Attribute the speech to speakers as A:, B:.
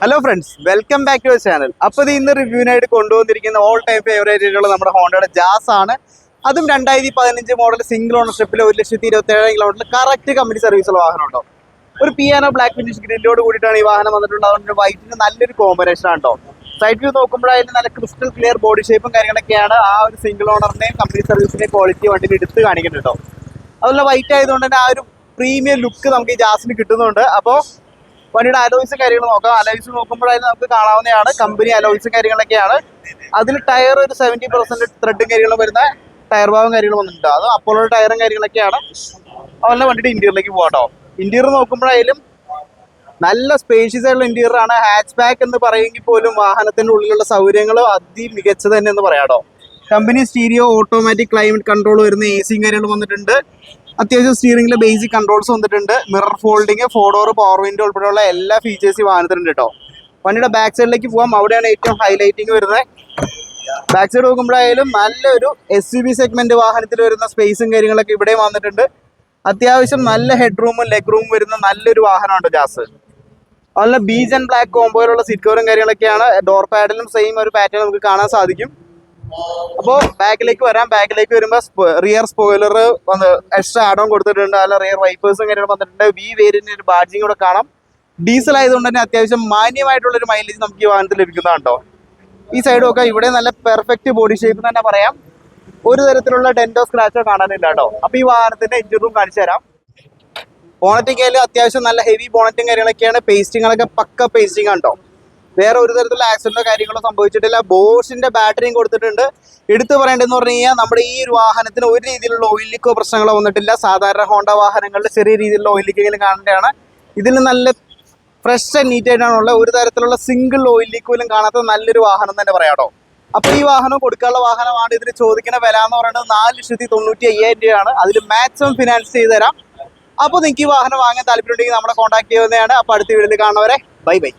A: Hello friends, welcome back to channel. അപ്പോൾ ഇന്ന് റിവ്യൂവിനായിട്ട് കൊണ്ടുവന്നിരിക്കുന്ന ഓൾ ടൈം ഫേവറേറ്റ് ആയിട്ടുള്ള നമ്മുടെ ഹോണ്ടയുടെ ജാസ് ആണ്. അതും 2015 മോഡൽ സിംഗിൾ ഓണർഷിപ്പിൽ 1,27,000 കിലോമീറ്റർ കറക്റ്റ് കമ്പനി സർവീസുള്ള വാഹനം ഉണ്ടോ. ഒരു പിയാനോ ബ്ലാക്ക് ഫിനിഷ് ഗ്രില്ലോട് കൂടിയിട്ടാണ് ഈ വാഹനം വന്നിട്ടുള്ളത്. അതുകൊണ്ട് വൈറ്റിന് നല്ലൊരു കോമ്പിനേഷൻ ആണ് കേട്ടോ. സൈഡ് വ്യൂ നോക്കുമ്പോഴായാലും നല്ല ക്രിസ്റ്റൽ ക്ലിയർ ബോഡി ഷേപ്പും കാര്യങ്ങളൊക്കെയാണ് ആ ഒരു സിംഗിൾ ഓണറിന്റെയും കമ്പനി സർവീസിന്റെയും ക്വാളിറ്റി വണ്ടിയിൽ എടുത്ത് കാണിക്കുന്നുണ്ട് കേട്ടോ. അതുപോലെ വൈറ്റ് ആയതുകൊണ്ട് തന്നെ ആ ഒരു പ്രീമിയം ലുക്ക് നമുക്ക് ഈ ജാസിന് കിട്ടുന്നുണ്ട്. അപ്പോൾ വണ്ടിയുടെ അലോയ്സും കാര്യങ്ങൾ നോക്കാം. അലോയ്സ് നോക്കുമ്പോഴായാലും നമുക്ക് കാണാവുന്നതാണ് കമ്പനി അലോയ്സും കാര്യങ്ങളൊക്കെയാണ്. അതിൽ ടയർ ഒരു 70% ത്രെഡും കാര്യങ്ങളും വരുന്ന ടയർ ഭാഗം കാര്യങ്ങൾ വന്നിട്ടുണ്ട്. അത് അപ്പോളോ ടയറും കാര്യങ്ങളൊക്കെയാണ്. അതുപോലെ വണ്ടിയുടെ ഇന്റീരിയറിലേക്ക് പോകാട്ടോ. ഇന്റീരിയർ നോക്കുമ്പോഴായാലും നല്ല സ്പേഷ്യസ് ആയിട്ടുള്ള ഇന്റീരിയർ ആണ്. ഹാച്ച് ബാക്ക് എന്ന് പറയുമെങ്കിൽ പോലും വാഹനത്തിന്റെ ഉള്ളിലുള്ള സൗകര്യങ്ങൾ അതിമികച്ചത് തന്നെ എന്ന് പറയാട്ടോ. Company stereo, automatic climate control വരുന്ന എസിയും കാര്യങ്ങളും വന്നിട്ടുണ്ട്. അത്യാവശ്യം സ്റ്റിയറിംഗിലെ ബേസിക് കൺട്രോൾസ് വന്നിട്ടുണ്ട്. Mirror folding, 4 door power window ഉൾപ്പെടെയുള്ള എല്ലാ ഫീച്ചേഴ്സ് ഈ വാഹനത്തിനുണ്ട് കേട്ടോ. വണ്ടിയുടെ ബാക്ക് സൈഡിലേക്ക് പോകാം. അവിടെയാണ് ഏറ്റവും ഹൈലൈറ്റിംഗ് വരുന്നത്. ബാക്ക് സൈഡ് നോക്കുമ്പോഴായാലും നല്ലൊരു SUV സെഗ്മെന്റ് വാഹനത്തിൽ വരുന്ന സ്പേസും കാര്യങ്ങളൊക്കെ ഇവിടെ വന്നിട്ടുണ്ട്. അത്യാവശ്യം നല്ല ഹെഡ് റൂമും ലെഗ് റൂമും വരുന്ന നല്ലൊരു വാഹനമാണ് ജാസ്. അതുപോലെ ബീജ് ആൻഡ് ബ്ലാക്ക് കോമ്പോയിലുള്ള സീറ്റ് കവറും കാര്യങ്ങളൊക്കെയാണ്. ഡോർ പാഡിലും സെയിം ഒരു പാറ്റേൺ നമുക്ക് കാണാൻ സാധിക്കും. അപ്പോൾ ബാക്കിലേക്ക് വരാം. ബാക്കിലേക്ക് വരുമ്പോൾ റിയർ സ്പോയിലർ വന്ന് എക്സ്ട്രാ ആഡ് ഓൺ കൊടുത്തിട്ടുണ്ട്. അല്ല റിയർ വൈപ്പേഴ്സും കാര്യങ്ങളും വന്നിട്ടുണ്ട്. വി വേരിയന്റിന് ഒരു ബാഡ്ജിങ് കൂടെ കാണാം. ഡീസൽ ആയതുകൊണ്ട് തന്നെ അത്യാവശ്യം മാന്യമായിട്ടുള്ളൊരു മൈലേജ് നമുക്ക് ഈ വാഹനത്തിൽ ലഭിക്കുന്നതാണോ. ഈ സൈഡ് നോക്കാം. ഇവിടെ നല്ല പെർഫെക്റ്റ് ബോഡി ഷേപ്പ് തന്നെ പറയാം. ഒരു തരത്തിലുള്ള ഡെന്റോ സ്ക്രാച്ചോ കാണാനില്ല കേട്ടോ. അപ്പോൾ ഈ വാഹനത്തിന്റെ എഞ്ചിൻ റൂം കാണിച്ചു തരാം. ബോണറ്റിക്കായാലും അത്യാവശ്യം നല്ല ഹെവി ബോണറ്റും കാര്യങ്ങളൊക്കെയാണ്. പേസ്റ്റിങ്ങളൊക്കെ പക്ക പേസ്റ്റിംഗ് ആണ് കേട്ടോ. വേറെ ഒരു തരത്തിലുള്ള ആക്സിഡന്റോ കാര്യങ്ങളോ സംഭവിച്ചിട്ടില്ല. ബോഷിന്റെ ബാറ്ററിയും കൊടുത്തിട്ടുണ്ട്. എടുത്തു പറയേണ്ടതെന്ന് പറഞ്ഞു കഴിഞ്ഞാൽ നമ്മുടെ ഈ ഒരു വാഹനത്തിന് ഒരു രീതിയിലുള്ള ഓയിൽ ലീക്കോ പ്രശ്നങ്ങളോ വന്നിട്ടില്ല. സാധാരണ ഹോണ്ട വാഹനങ്ങളിൽ ചെറിയ രീതിയിലുള്ള ഓയിൽ ലീക്കെങ്കിലും കാണേണ്ടതാണ്. ഇതിന് നല്ല ഫ്രഷ് ആൻഡ് നീറ്റ് ആയിട്ടാണുള്ള ഒരു തരത്തിലുള്ള സിംഗിൾ ഓയിൽ ലീക്ക് പോലും കാണാത്ത നല്ലൊരു വാഹനം തന്നെ പറയാട്ടോ. അപ്പോൾ ഈ വാഹനം കൊടുക്കാനുള്ള വാഹനമാണ്. ഇതിന് ചോദിക്കുന്ന വില എന്ന് പറയുന്നത് 4,95,000 രൂപയാണ്. അതിൽ മാക്സിമം ഫിനാൻസ് ചെയ്ത് തരാം. അപ്പോൾ നിങ്ങൾക്ക് ഈ വാഹനം വാങ്ങാൻ താല്പര്യമുണ്ടെങ്കിൽ നമ്മളെ കോൺടാക്ട് ചെയ്യുന്നതാണ്. അപ്പോൾ അടുത്ത വീഡിയോയിൽ കാണുന്നവരെ ബൈ ബൈ.